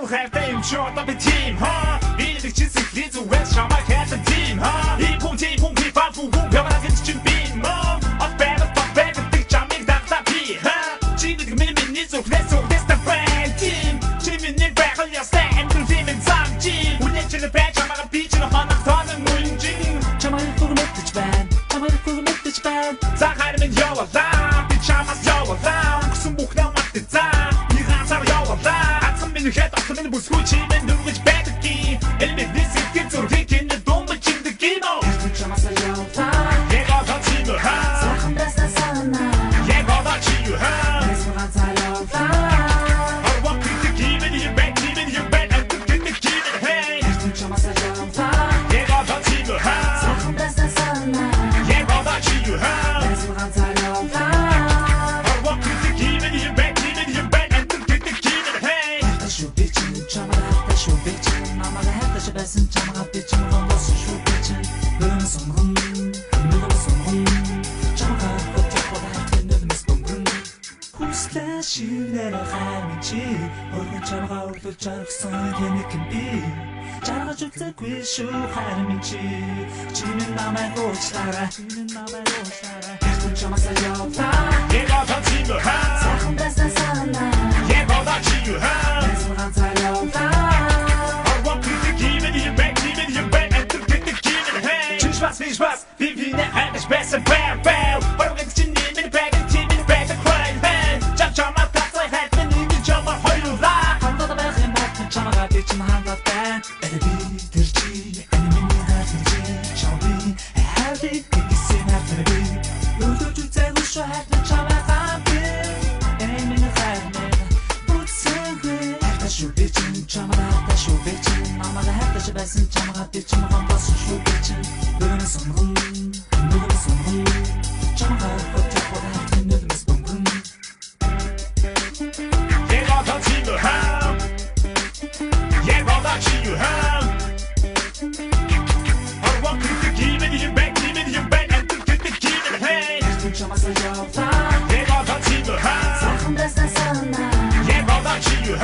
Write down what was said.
хайртай юм шот апи team Бидэг чи секрет зүгээс чамайг хайртай team И пум хипап пум гавраа гэж чин бим Апэра тик чамайг дагта пи Чи бидэг миний зүгээс үгээс та friend team Чи миний байхал ястай эмдэн фимэн зам чи Үнэн чи бай чамайг би чи ханах танан мунжин Чамайг хүрмэтэж байна За хайрмын явалаа би чамаас явалаа Өгсөн бүхнээ мартцаа Ни ганцаар явалаа Атсан миний хэд атсан миний бүсгүй чи мен нүгэж байдаг ки Элмэд нисэх гин зүрхийг энэ думбал чиндэг кино Чамаас явалаа Яг одоо чи мө Сайхан байсан санаа Яг одоо чи юу Ես ганцаар явалаа Арвак критик even you back and to get the key hey Чамаас явалаа Яг одоо чи мө Сайхан байсан санаа Яг одоо чи юу Ես ганцаар явалаа Arwak kritik even you back and to get the key hey Şu biçim çamara şu biçim Namara hatta şu besin çamara biçim Olmasın şu biçim Bölümü songun Çamara koca koda Kendimiz bumrun Kusla şivlere hayminci Orgun çamara ordu çarık sana yenekin bir Çarığa çökse kwe şu hayminci Çimin namay hoşlara Erkun çamasa yolda Яг одоо чи мө Сайхан байсан санаа Яг одоо чи юу Ես ганцаар явлаа Arwak kritik even you back and to get the key hey Чишбас Вивине хайш бэсэн бэв Баругад чи нэмэн бэг the cry hey Чамаа тацай хайт миний чамаа хоёулаа Хандаад байх юм бат чамаага би ч хандаад байна. Эрэби тэр чи миний хатчих чамби хайрыг гисэн хатэрби. Өдөрт үзэх шүү хатна чамаага би. Эмэн хайрна бүцэгэ. Хатна шүү би ч чамаага шүү би ч намайг хатаж байсан чамаага би ч хандаад шүү би ч. Бөрөн сонгон чамаага хотч бодох нүдмэс бомбон. Яг одоо чи мө Яг одоо чи юу Arwak kritik even you back and to get the key hey Чамаса явлаа Яг одоо чи мө Сайхан байсан санаа Яг одоо чи юу